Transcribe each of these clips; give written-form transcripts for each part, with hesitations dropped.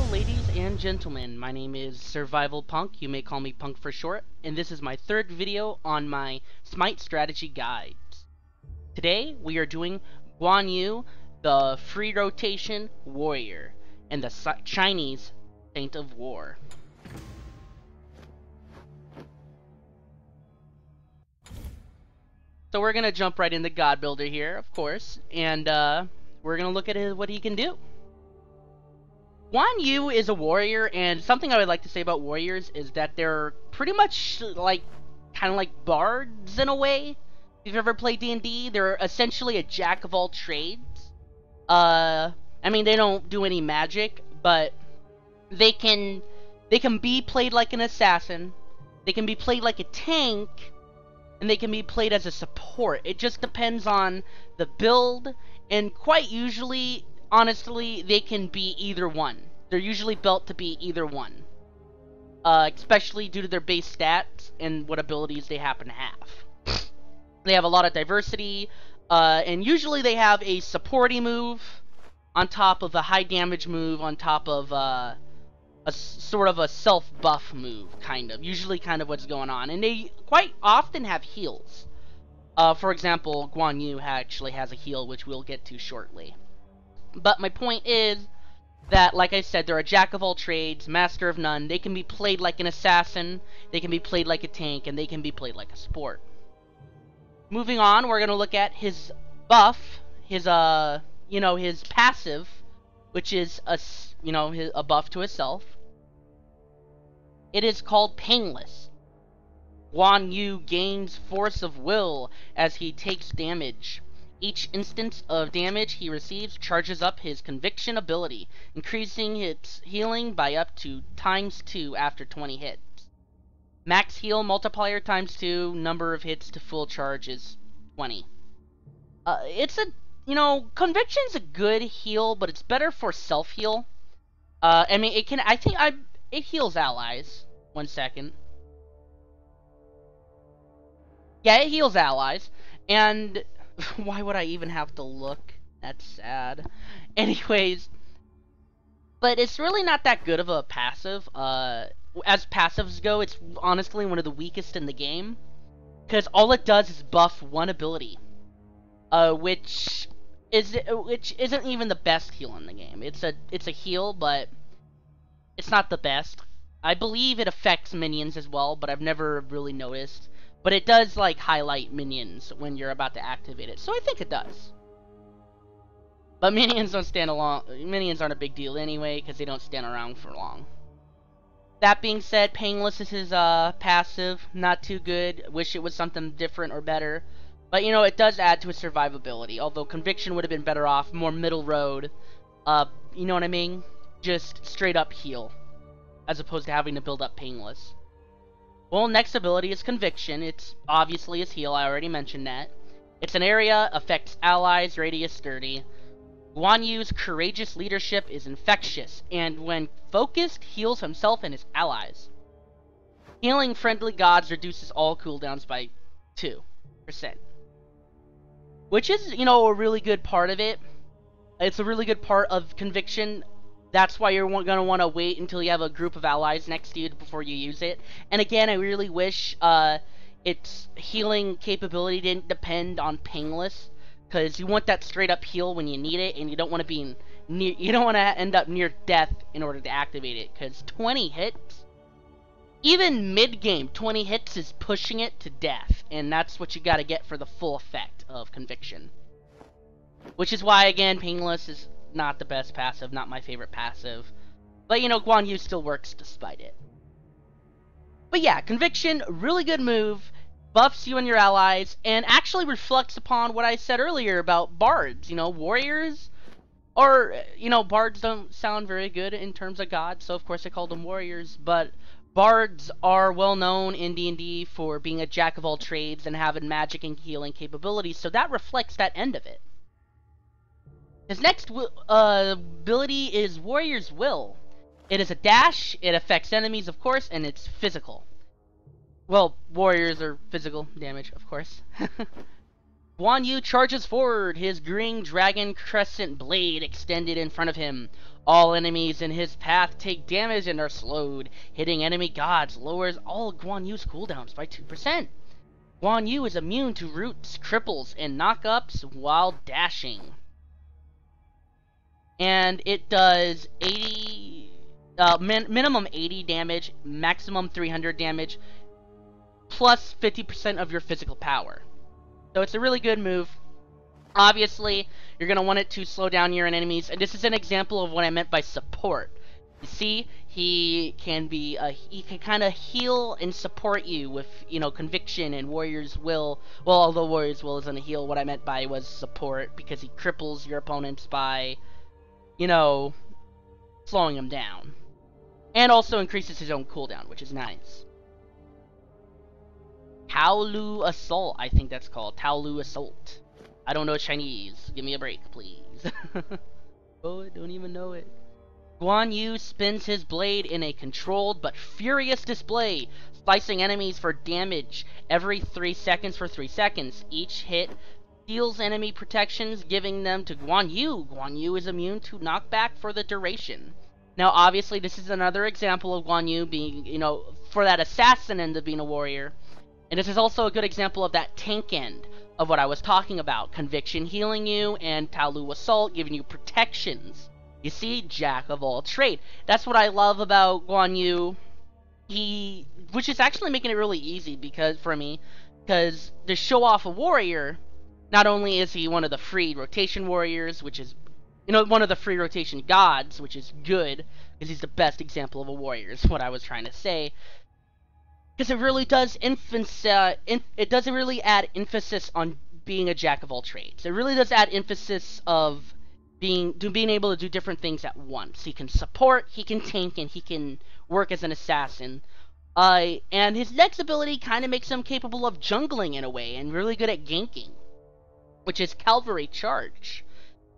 Hello ladies and gentlemen, my name is Survivalpunk, you may call me Punk for short, and this is my third video on my Smite strategy guides. Today we are doing Guan Yu, the free rotation warrior, and the Chinese Saint of War. So we're gonna jump right into God Builder here, of course, and we're gonna look at what he can do. Guan Yu is a warrior, and something I would like to say about warriors is that they're pretty much like, kind of like bards in a way. If you've ever played D&D, they're essentially a jack of all trades. I mean, they don't do any magic, but they can be played like an assassin, they can be played like a tank, and they can be played as a support. It just depends on the build, and quite usually, honestly, they can be either one. They're usually built to be either one. Especially due to their base stats and what abilities they happen to have. They have a lot of diversity, and usually they have a supporty move on top of a high damage move on top of a sort of a self-buff move, kind of. Usually kind of what's going on. And they quite often have heals. For example, Guan Yu actually has a heal, which we'll get to shortly. But my point is that, like I said, they're a jack of all trades, master of none. They can be played like an assassin, they can be played like a tank, and they can be played like a support. Moving on, we're gonna look at his buff, his his passive, which is a buff to himself. It is called Painless. Guan Yu gains force of will as he takes damage. Each instance of damage he receives charges up his Conviction ability, increasing its healing by up to ×2 after 20 hits. Max heal multiplier ×2, number of hits to full charge is 20. Conviction's a good heal, but it's better for self-heal. I mean, it heals allies. 1 second. Yeah, it heals allies, and why would I even have to look? That's sad. Anyways, but it's really not that good of a passive. As passives go, it's honestly one of the weakest in the game, because all it does is buff one ability, which isn't even the best heal in the game. It's a heal, but it's not the best. I believe it affects minions as well, but I've never really noticed. But it does, like, highlight minions when you're about to activate it, so I think it does. But minions don't stand along. Minions aren't a big deal anyway, because they don't stand around for long. That being said, Painless is his passive. Not too good. Wish it was something different or better. But, it does add to his survivability. Although Conviction would have been better off. More middle road. You know what I mean? Just straight up heal, as opposed to having to build up Painless. Well, next ability is Conviction. It's obviously his heal, I already mentioned that. It's an area, affects allies, radius 30. Guan Yu's courageous leadership is infectious, and when focused, heals himself and his allies. Healing friendly gods reduces all cooldowns by 2%. Which is, a really good part of it. It's a really good part of Conviction. That's why you're going to want to wait until you have a group of allies next to you before you use it. And again, I really wish its healing capability didn't depend on Painless, because you want that straight up heal when you need it, and you don't want to end up near death in order to activate it, because 20 hits, even mid game, 20 hits is pushing it to death, and that's what you got to get for the full effect of Conviction. Which is why, again, Painless is not the best passive, not my favorite passive. But, Guan Yu still works despite it. But yeah, Conviction, really good move, buffs you and your allies, and actually reflects upon what I said earlier about bards. Warriors, or, bards don't sound very good in terms of gods, so of course I called them warriors, but bards are well known in D&D for being a jack of all trades and having magic and healing capabilities, so that reflects that end of it. His next ability is Warrior's Will. It is a dash, it affects enemies, of course, and it's physical. Well, warriors are physical damage, of course. Guan Yu charges forward, his green dragon crescent blade extended in front of him. All enemies in his path take damage and are slowed. Hitting enemy gods lowers all Guan Yu's cooldowns by 2%. Guan Yu is immune to roots, cripples, and knockups while dashing. And it does minimum 80 damage, maximum 300 damage, plus 50% of your physical power. So it's a really good move. Obviously, you're going to want it to slow down your enemies, and this is an example of what I meant by support. You see, he can kind of heal and support you with, conviction and Warrior's Will. Well, although Warrior's Will isn't a heal, what I meant by was support, because he cripples your opponents by, slowing them down. And also increases his own cooldown, which is nice. Taolu Assault, I think that's called. Taolu Assault. I don't know Chinese. Give me a break, please. Oh, I don't even know it. Guan Yu spins his blade in a controlled but furious display, slicing enemies for damage every 3 seconds for 3 seconds. Each hit steals enemy protections, giving them to Guan Yu. Guan Yu is immune to knockback for the duration. Now, obviously, this is another example of Guan Yu being, for that assassin end of being a warrior. And this is also a good example of that tank end of what I was talking about. Conviction healing you, and Taolu Assault giving you protections. You see, jack of all trade. That's what I love about Guan Yu. Which is actually making it really easy for me, because to show off a warrior, not only is he one of the free rotation warriors, which is, one of the free rotation gods, which is good, because he's the best example of a warrior, is what I was trying to say. Because it really does it doesn't really add emphasis on being a jack of all trades. It really does add emphasis of being able to do different things at once. He can support, he can tank, and he can work as an assassin. And his next ability kind of makes him capable of jungling in a way, and really good at ganking, which is Cavalry Charge.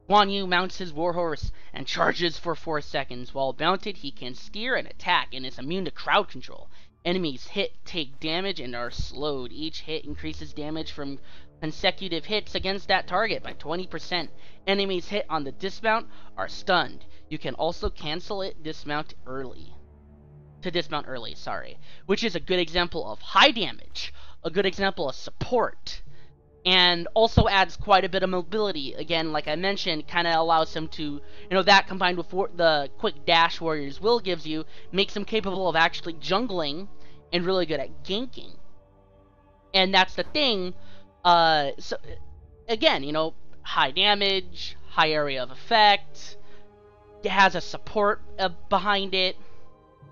Guan Yu mounts his warhorse and charges for 4 seconds. While mounted, he can steer and attack, and is immune to crowd control. Enemies take damage and are slowed. Each hit increases damage from consecutive hits against that target by 20%. Enemies hit on the dismount are stunned. You can also cancel it to dismount early, which is a good example of high damage, a good example of support, and also adds quite a bit of mobility. Again, like I mentioned, kind of allows him to, that combined with the quick dash Warrior's Will gives you, makes him capable of actually jungling and really good at ganking. And that's the thing. So again, high damage, high area of effect. It has a support behind it.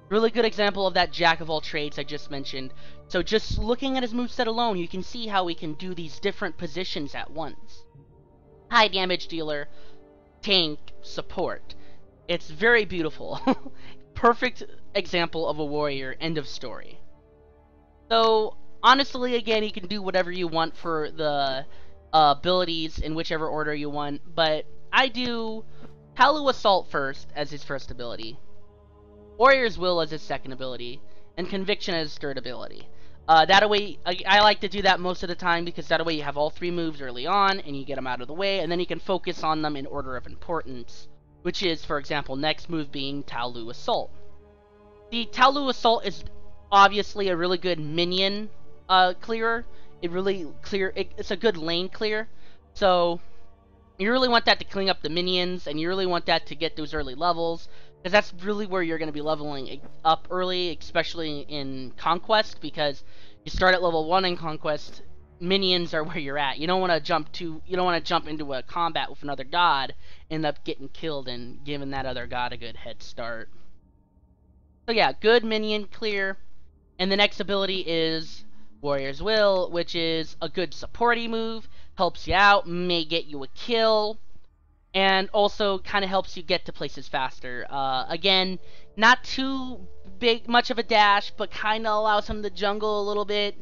Really good example of that jack of all trades I just mentioned. So just looking at his moveset alone, you can see how he can do these different positions at once. High damage dealer, tank, support. It's very beautiful. Perfect example of a warrior, end of story. So, honestly, again, you can do whatever you want for the abilities in whichever order you want, but I do Taolu Assault first as his first ability, Warrior's Will as his second ability, and Conviction as his third ability. That way, I like to do that most of the time, because that way you have all 3 moves early on, and you get them out of the way, and then you can focus on them in order of importance, which is, for example, next move being Taolu Assault. The Taolu Assault is obviously a really good minion clearer. It's a good lane clear, so you really want that to clean up the minions, and you really want that to get those early levels, because that's really where you're going to be leveling up early, especially in Conquest, because you start at level 1 in Conquest, minions are where you're at. You don't want to jump into a combat with another god, end up getting killed and giving that other god a good head start. So yeah, good minion clear. And the next ability is Warrior's Will, which is a good supporty move, helps you out, may get you a kill, and also kind of helps you get to places faster. Again, not too much of a dash, but kind of allows him to jungle a little bit,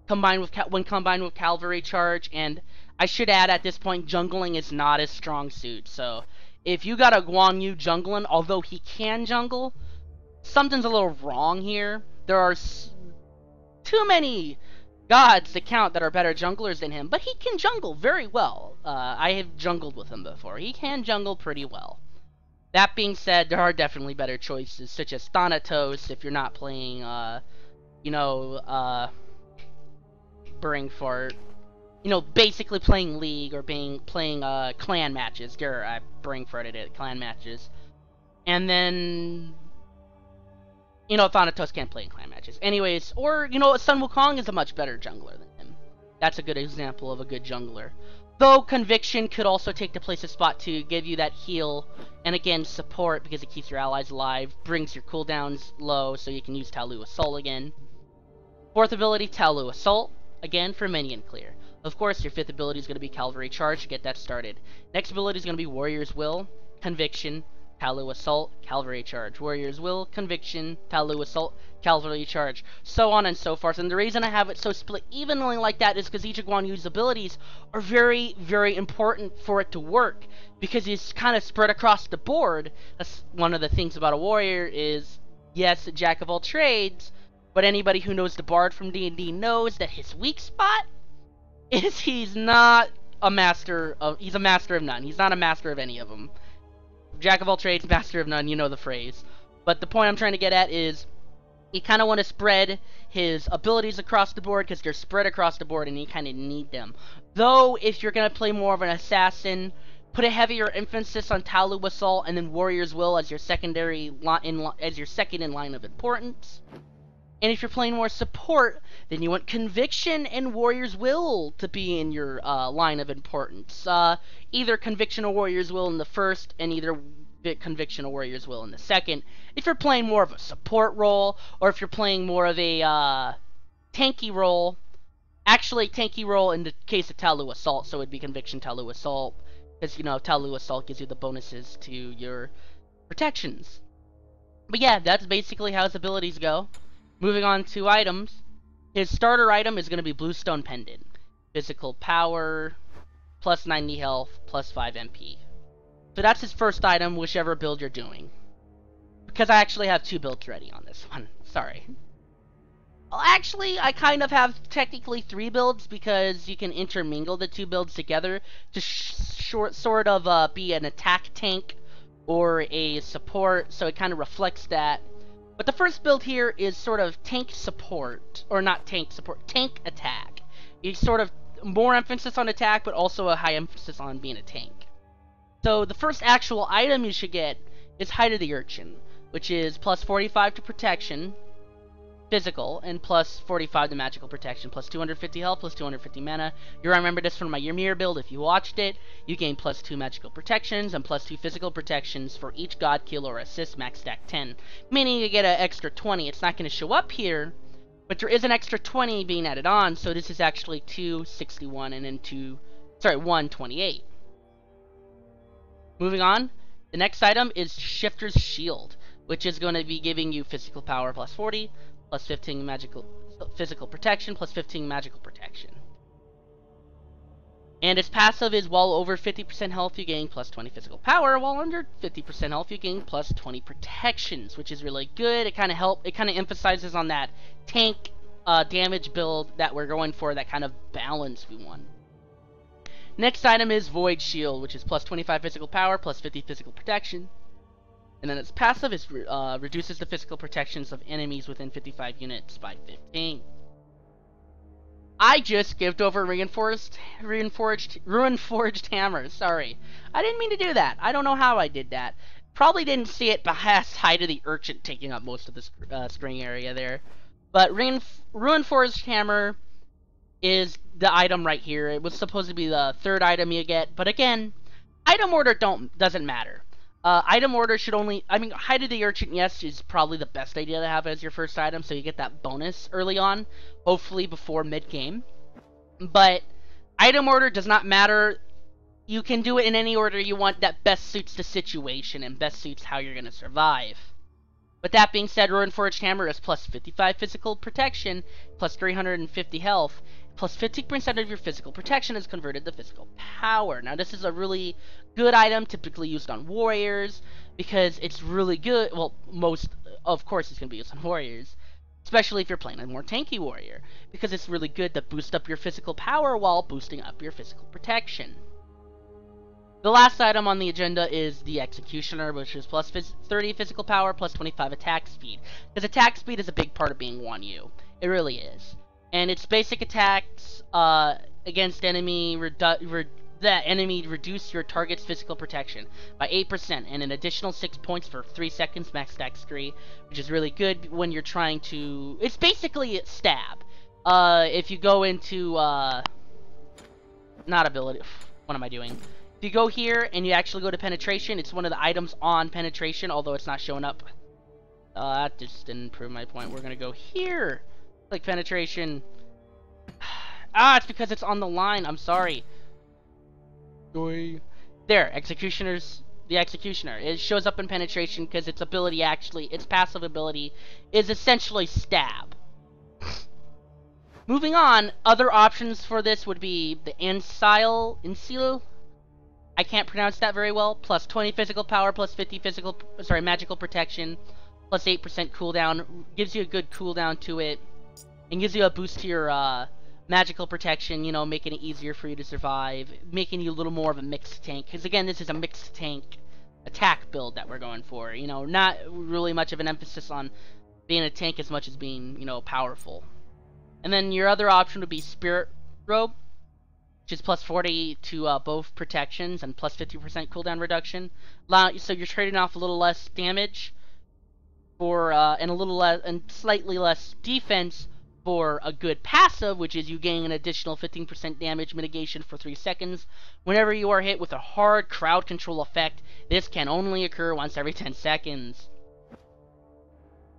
when combined with Cavalry Charge. And I should add, at this point, jungling is not his strong suit. So if you got a Guan Yu jungling, although he can jungle, something's a little wrong here. There are too many gods to count that are better junglers than him, but he can jungle very well. I have jungled with him before. He can jungle pretty well. That being said, there are definitely better choices, such as Thanatos if you're not playing, Burning Fart. Basically playing League or playing clan matches. I Burning Farted it, clan matches. And then, Thanatos can't play in clan matches. Anyways, or, Sun Wukong is a much better jungler than him. That's a good example of a good jungler. Though Conviction could also take the place of Spot to give you that heal, and again, support because it keeps your allies alive, brings your cooldowns low so you can use Talu Assault again. Fourth ability, Talu Assault, again for minion clear. Of course, your fifth ability is going to be Cavalry Charge to get that started. Next ability is going to be Warrior's Will, Conviction, Talu Assault, Cavalry Charge. Warrior's Will, Conviction, Talu Assault, Cavalry Charge. So on and so forth. And the reason I have it so split evenly like that is because each of Guan Yu's abilities are very, very important for it to work. Because it's kind of spread across the board. That's one of the things about a warrior is, yes, a jack of all trades, but anybody who knows the Bard from D&D knows that his weak spot is he's not a master of, he's a master of none. He's not a master of any of them. Jack of all trades, master of none, you know the phrase. But the point I'm trying to get at is you kind of want to spread his abilities across the board because they're spread across the board and you kind of need them. Though, if you're going to play more of an assassin, put a heavier emphasis on Talu Assault and then Warrior's Will as your second in line of importance. And if you're playing more support, then you want Conviction and Warrior's Will to be in your line of importance. Either Conviction or Warrior's Will in the first, and either Conviction or Warrior's Will in the second. If you're playing more of a support role, or if you're playing more of a tanky role, actually tanky role in the case of Talu Assault, so it'd be Conviction Talu Assault, because, Talu Assault gives you the bonuses to your protections. But yeah, that's basically how his abilities go. Moving on to items, his starter item is going to be Bluestone Pendant. Physical power, plus 90 health, plus 5 MP. So that's his first item, whichever build you're doing. Because I actually have 2 builds ready on this one. Sorry. Well, actually, I kind of have technically 3 builds because you can intermingle the 2 builds together to sort of be an attack tank or a support, so it kind of reflects that. But the first build here is sort of tank support, or not tank support, tank attack. It's sort of more emphasis on attack, but also a high emphasis on being a tank. So the first actual item you should get is Hide of the Urchin, which is plus 45 to protection, physical, and plus 45 to magical protection, plus 250 health, plus 250 mana. You remember this from my Ymir build if you watched it. You gain plus 2 magical protections and plus 2 physical protections for each god kill or assist, max stack 10. Meaning you get an extra 20. It's not going to show up here, but there is an extra 20 being added on, so this is actually 261 and then 128. Moving on, the next item is Shifter's Shield, which is going to be giving you physical power plus 40, plus 15 physical protection, plus 15 magical protection. And its passive is while over 50% health you gain plus 20 physical power, while under 50% health you gain plus 20 protections, which is really good. It kind of emphasizes on that tank damage build that we're going for, that kind of balance we want. Next item is Void Shield, which is plus 25 physical power, plus 50 physical protection. And then its passive is reduces the physical protections of enemies within 55 units by 15. I just skipped over Ruinforged Hammer. Sorry. I didn't mean to do that. I don't know how I did that. Probably didn't see it past Hide of the Urchin taking up most of the string area there. But Ruinforged Hammer is the item right here. It was supposed to be the third item you get. But again, item order doesn't matter. Item order should only, Hide of the Urchin, yes, is probably the best idea to have as your first item, so you get that bonus early on, hopefully before mid-game. But item order does not matter. You can do it in any order you want that best suits the situation and best suits how you're going to survive. But that being said, Ruinforged Hammer is plus 55 physical protection, plus 350 health, plus 15% of your physical protection is converted to physical power. Now this is a really good item, typically used on warriors, because it's really good. Well, of course it's going to be used on warriors, especially if you're playing a more tanky warrior, because it's really good to boost up your physical power while boosting up your physical protection. The last item on the agenda is the Executioner, which is plus 30 physical power, plus 25 attack speed. Because attack speed is a big part of being Guan Yu. It really is. And its basic attacks against enemy reduce your target's physical protection by 8% and an additional 6 points for 3 seconds max dex 3, which is really good when you're trying to... It's basically a stab. If you go into... not ability... What am I doing? If you go here and you actually go to penetration, it's one of the items on penetration, although it's not showing up. That just didn't prove my point. We're gonna go here. Click penetration. It's because it's on the line. I'm sorry. There, the Executioner. It shows up in penetration because its passive ability is essentially stab. Moving on, other options for this would be the Ancile. I can't pronounce that very well. Plus 20 physical power, plus 50 magical protection, plus 8% cooldown. Gives you a good cooldown to it, and gives you a boost to your magical protection, you know, making it easier for you to survive, making you a little more of a mixed tank. Because again, this is a mixed tank attack build that we're going for. You know, not really much of an emphasis on being a tank as much as being, you know, powerful. And then your other option would be Spirit Robe, which is plus 40 to both protections and plus 50% cooldown reduction. So you're trading off a little less damage for and slightly less defense for a good passive, which is you gain an additional 15% damage mitigation for 3 seconds. Whenever you are hit with a hard crowd control effect, this can only occur once every 10 seconds.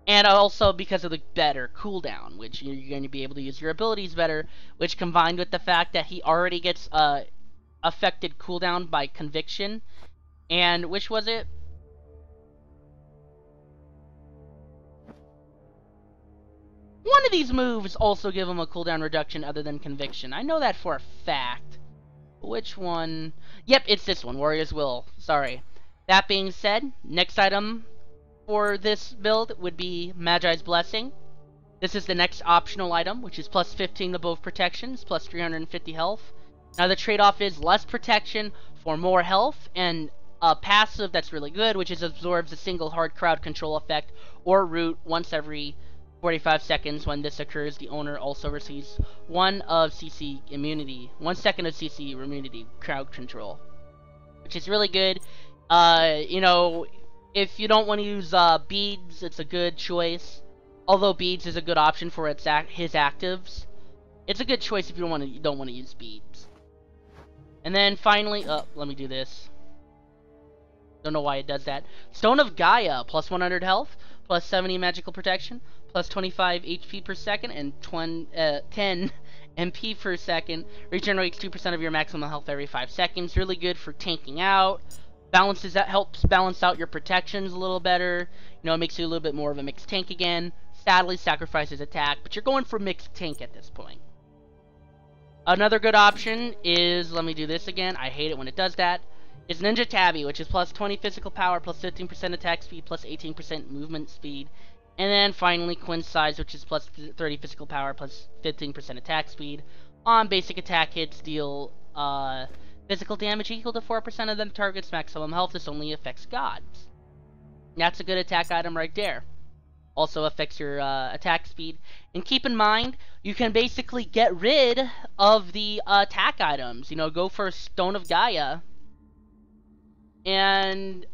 And also because of the better cooldown, which you're going to be able to use your abilities better, which combined with the fact that he already gets affected cooldown by Conviction, and which was it? One of these moves also give him a cooldown reduction other than Conviction. I know that for a fact. Which one? Yep, it's this one, Warrior's Will. Sorry. That being said, next item for this build would be Magi's Blessing. This is the next optional item, which is plus 15 to both protections, plus 350 health. Now the trade-off is less protection for more health, and a passive that's really good, which is absorbs a single hard crowd control effect or root once every 45 seconds. When this occurs, the owner also receives 1 second of CC immunity crowd control, which is really good. You know, if you don't want to use beads, it's a good choice. Although beads is a good option for his actives, it's a good choice if you don't want to use beads. And then finally, let me do this. Don't know why it does that. Stone of Gaia, plus 100 health, plus 70 magical protection, plus 25 HP per second, and 10 MP per second. Regenerates 2% of your maximum health every 5 seconds. Really good for tanking out. Helps balance out your protections a little better. You know, it makes you a little bit more of a mixed tank again. Sadly, sacrifices attack, but you're going for mixed tank at this point. Another good option is, let me do this again. I hate it when it does that. Is Ninja Tabby, which is plus 20 physical power, plus 15% attack speed, plus 18% movement speed. And then finally, Quinn's Size, which is plus 30 physical power, plus 15% attack speed. On basic attack hits, deal physical damage equal to 4% of the target's maximum health. This only affects gods. That's a good attack item right there. Also affects your attack speed. And keep in mind, you can basically get rid of the attack items. You know, go for Stone of Gaia. And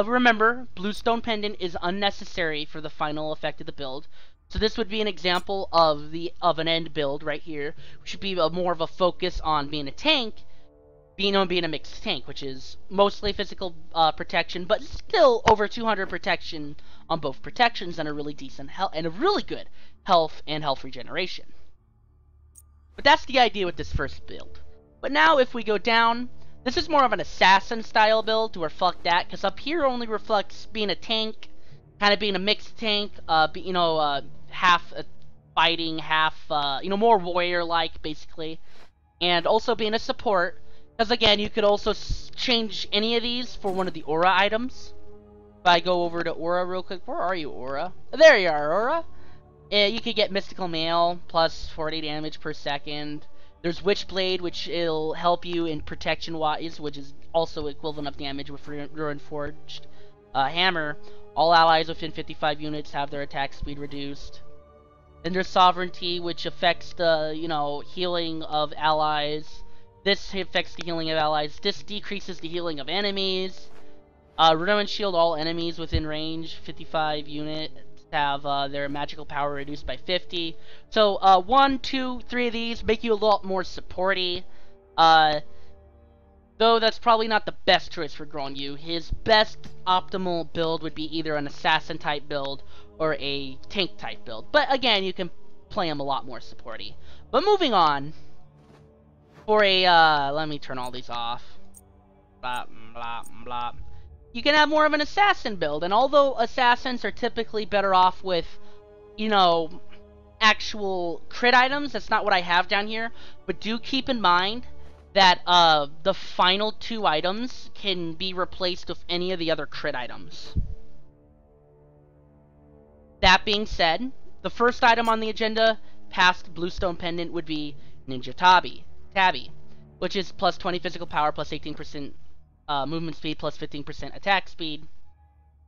remember, Bluestone Pendant is unnecessary for the final effect of the build. So this would be an example of an end build right here, which should be more of a focus on being a tank, being a mixed tank, which is mostly physical protection, but still over 200 protection on both protections and a really decent health and a really good health and health regeneration. But that's the idea with this first build. But now if we go down, this is more of an assassin style build, or fuck that, because up here only reflects being a tank, kind of being a mixed tank, half fighting, half more warrior-like basically, and also being a support. Because again, you could also change any of these for one of the aura items. If I go over to aura real quick, where are you, aura? There you are, aura. You could get Mystical Mail, plus 40 damage per second. There's Witchblade, which will help you in protection-wise, which is also equivalent of damage with Ruinforged Hammer. All allies within 55 units have their attack speed reduced. Then there's Sovereignty, which affects the, healing of allies. This affects the healing of allies. This decreases the healing of enemies. Ruin Shield, all enemies within range, 55 units have their magical power reduced by 50. So 1, 2, 3 of these make you a lot more supporty. Though that's probably not the best choice for Guan Yu. His best optimal build would be either an assassin type build or a tank type build. But again, you can play him a lot more supporty. But moving on, for a let me turn all these off. Blah blah blah. You can have more of an assassin build, and although assassins are typically better off with, actual crit items, that's not what I have down here, but do keep in mind that the final 2 items can be replaced with any of the other crit items. That being said, the first item on the agenda, past Bluestone Pendant, would be Ninja Tabby, which is plus 20 physical power, plus 18% movement speed, plus 15% attack speed.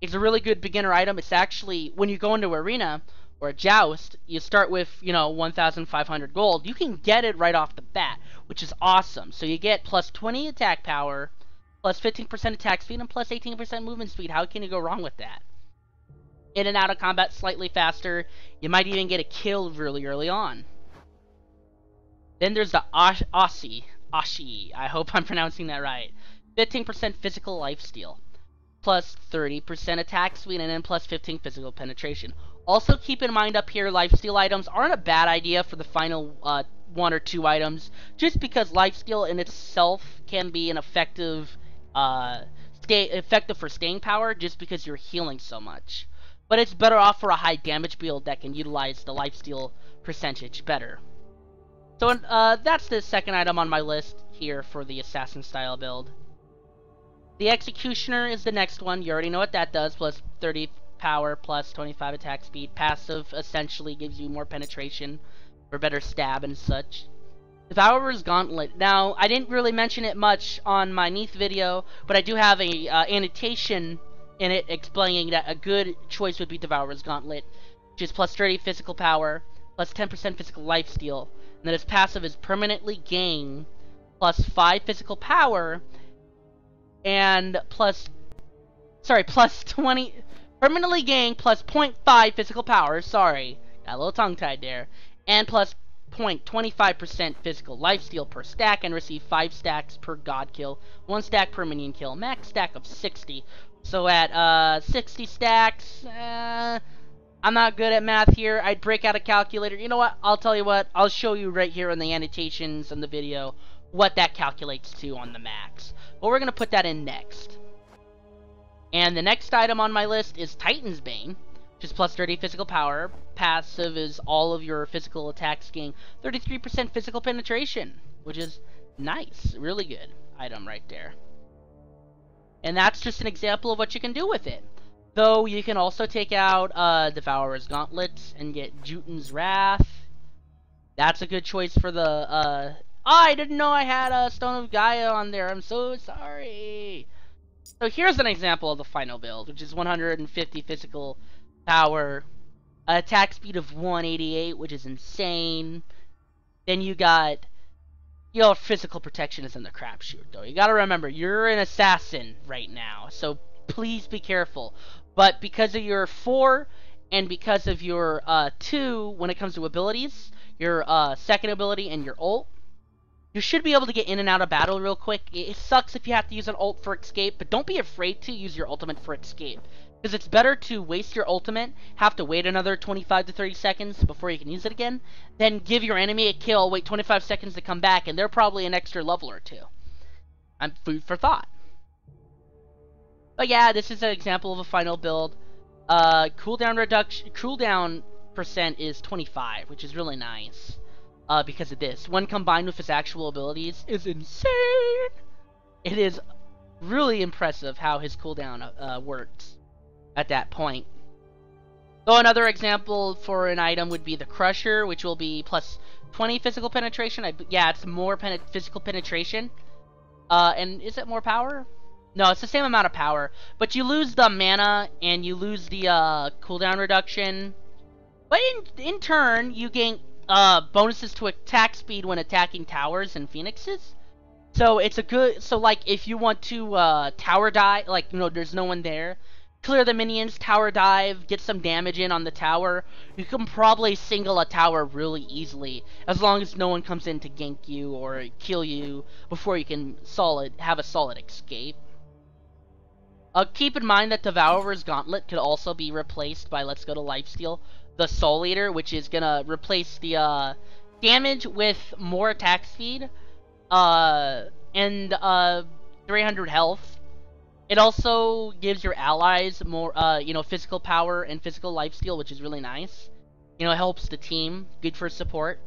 It's a really good beginner item. It's actually, when you go into Arena or a Joust, you start with, 1,500 gold. You can get it right off the bat, which is awesome. So you get plus 20 attack power, plus 15% attack speed, and plus 18% movement speed. How can you go wrong with that? In and out of combat slightly faster. You might even get a kill really early on. Then there's the Ashi. I hope I'm pronouncing that right. 15% physical lifesteal, plus 30% attack speed, and then plus 15 physical penetration. Also keep in mind up here, lifesteal items aren't a bad idea for the final 1 or 2 items, just because lifesteal in itself can be an effective for staying power, just because you're healing so much. But it's better off for a high damage build that can utilize the lifesteal percentage better. So that's the second item on my list here for the assassin style build. The Executioner is the next one. You already know what that does. Plus 30 power, plus 25 attack speed. Passive essentially gives you more penetration for better stab and such. Devourer's Gauntlet. Now, I didn't really mention it much on my Neath video, but I do have a annotation in it explaining that a good choice would be Devourer's Gauntlet, which is plus 30 physical power, plus 10% physical lifesteal. And then its passive is permanently gain plus 5 physical power, and plus 20, permanently gain plus 0.5 physical power, sorry, got a little tongue-tied there, and plus 0.25% physical lifesteal per stack, and receive 5 stacks per god kill, 1 stack per minion kill, max stack of 60. So at 60 stacks, I'm not good at math here, I'd break out a calculator. You know what, I'll tell you what, I'll show you right here in the annotations in the video what that calculates to on the max. But we're going to put that in next. And the next item on my list is Titan's Bane, which is plus 30 physical power. Passive is all of your physical attacks gain 33% physical penetration, which is nice. Really good item right there. And that's just an example of what you can do with it. Though you can also take out Devourer's Gauntlets and get Jutin's Wrath. That's a good choice for the I didn't know I had a Stone of Gaia on there. I'm so sorry. So here's an example of the final build, which is 150 physical power, attack speed of 188, which is insane. Then you got, physical protection is in the crapshoot, though. You gotta remember, you're an assassin right now, so please be careful. But because of your 4 and because of your 2, when it comes to abilities, your second ability and your ult, you should be able to get in and out of battle real quick. It sucks if you have to use an ult for escape, but don't be afraid to use your ultimate for escape. Because it's better to waste your ultimate, have to wait another 25 to 30 seconds before you can use it again, than give your enemy a kill, wait 25 seconds to come back, and they're probably an extra level or 2. I'm food for thought. But yeah, this is an example of a final build. Cooldown percent is 25, which is really nice. Because of this. When combined with his actual abilities, is insane! It is really impressive how his cooldown works at that point. So another example for an item would be the Crusher, which will be plus 20 physical penetration. Yeah, it's more physical penetration. And is it more power? No, it's the same amount of power. But you lose the mana and you lose the cooldown reduction. But in turn, you gain bonuses to attack speed when attacking towers and phoenixes. So it's a good. So like if you want to tower dive, like there's no one there, clear the minions, tower dive, get some damage in on the tower. You can probably single a tower really easily as long as no one comes in to gank you or kill you before you can have a solid escape. Keep in mind that Devourer's Gauntlet could also be replaced by, let's go to Lifesteal, the Soul Eater, which is gonna replace the damage with more attack speed and 300 health. It also gives your allies more, physical power and physical lifesteal, which is really nice. It helps the team, good for support.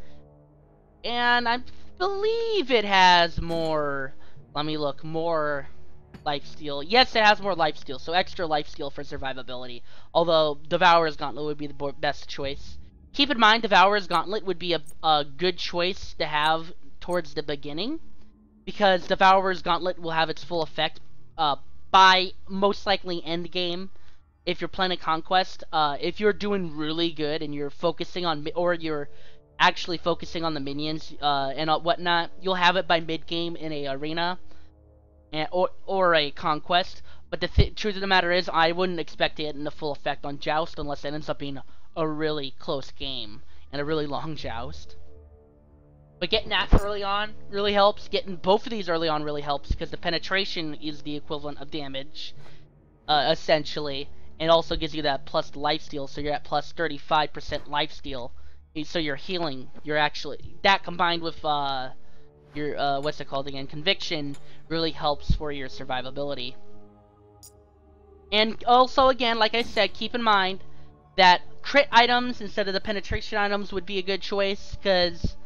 And I believe it has more. Let me look more. Lifesteal. Yes, it has more lifesteal, so extra lifesteal for survivability. Although Devourer's Gauntlet would be the best choice. Keep in mind, Devourer's Gauntlet would be a good choice to have towards the beginning, because Devourer's Gauntlet will have its full effect by most likely end game. If you're playing a Conquest, if you're doing really good and you're focusing on, or you're actually focusing on the minions and whatnot, you'll have it by mid game in a arena. Or a Conquest, but the truth of the matter is, I wouldn't expect it in the full effect on Joust unless it ends up being a really close game and a really long Joust. But getting that early on really helps. Getting both of these early on really helps because the penetration is the equivalent of damage, essentially. And it also gives you that plus lifesteal, so you're at plus 35% lifesteal. So you're healing. You're actually that combined with your what's it called again? Conviction really helps for your survivability. And also, again, like I said, keep in mind that crit items instead of the penetration items would be a good choice, because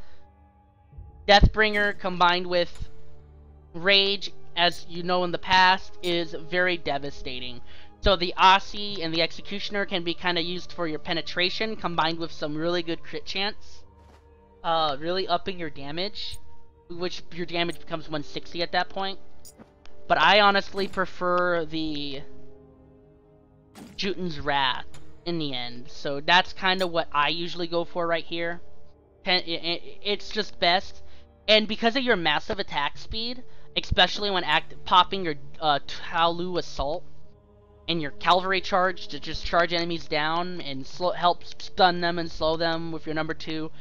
Deathbringer combined with Rage, as you know in the past, is very devastating. So the Aussie and the Executioner can be kind of used for your penetration combined with some really good crit chance, really upping your damage, which your damage becomes 160 at that point. But I honestly prefer the Jutin's Wrath in the end, so that's kind of what I usually go for right here. It's just best, and because of your massive attack speed, especially when popping your Taolu Assault and your Cavalry Charge to just charge enemies down and help stun them and slow them with your number 2,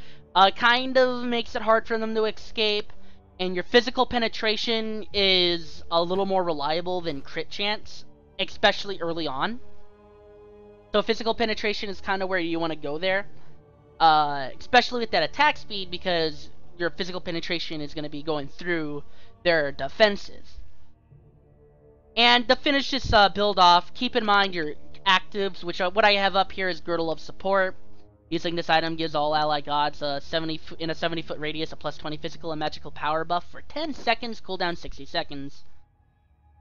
kind of makes it hard for them to escape. And your physical penetration is a little more reliable than crit chance, especially early on. So physical penetration is kind of where you want to go there, especially with that attack speed, because your physical penetration is going to be going through their defenses. And to finish this build off, keep in mind your actives, which what I have up here is Girdle of Support. Using this item gives all ally gods in a 70-foot radius a plus 20 physical and magical power buff for 10 seconds, cooldown 60 seconds.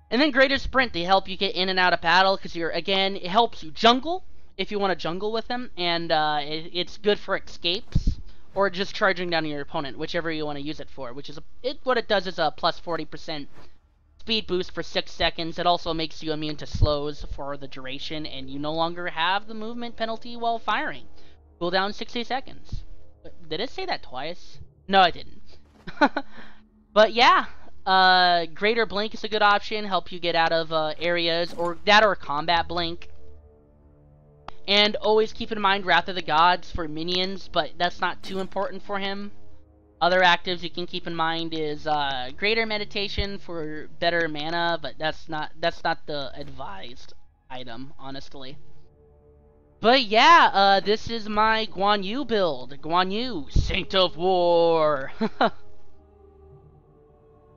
And then Greater Sprint to help you get in and out of battle, because it helps you jungle if you want to jungle with them, and it's good for escapes or just charging down your opponent, whichever you want to use it for. Which is what it does is a plus 40% speed boost for 6 seconds. It also makes you immune to slows for the duration, and you no longer have the movement penalty while firing. Cooldown 60 seconds. Did it say that twice? No, I didn't. But yeah, Greater Blink is a good option. Help you get out of areas, or Combat Blink. And always keep in mind Wrath of the Gods for minions, but that's not too important for him. Other actives you can keep in mind is Greater Meditation for better mana, but that's not the advised item, honestly. But yeah, this is my Guan Yu build. Guan Yu, Saint of War.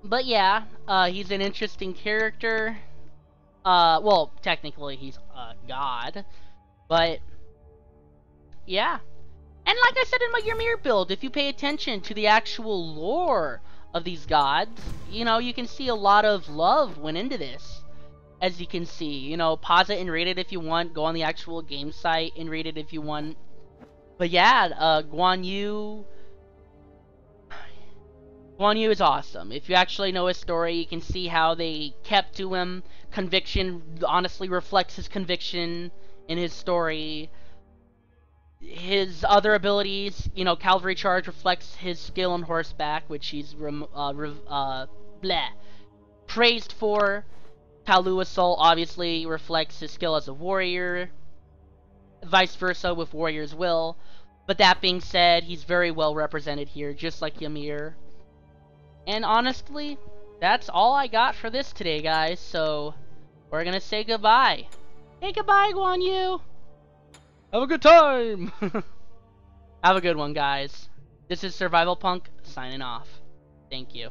But yeah, he's an interesting character. Well, technically he's a god. But yeah. And like I said in my Ymir build, if you pay attention to the actual lore of these gods, you can see a lot of love went into this. As you can see, pause it and rate it if you want. Go on the actual game site and rate it if you want. But yeah, Guan Yu Guan Yu is awesome. If you actually know his story, you can see how they kept to him. Conviction honestly reflects his conviction in his story. His other abilities, you know, Cavalry Charge reflects his skill on horseback, which he's praised for. Palu Assault obviously reflects his skill as a warrior. Vice versa with Warrior's Will. But that being said, he's very well represented here, just like Ymir. And honestly, that's all I got for this today, guys. So, we're gonna say goodbye. Hey, goodbye, Guan Yu! Have a good time! Have a good one, guys. This is Survivalpunk, signing off. Thank you.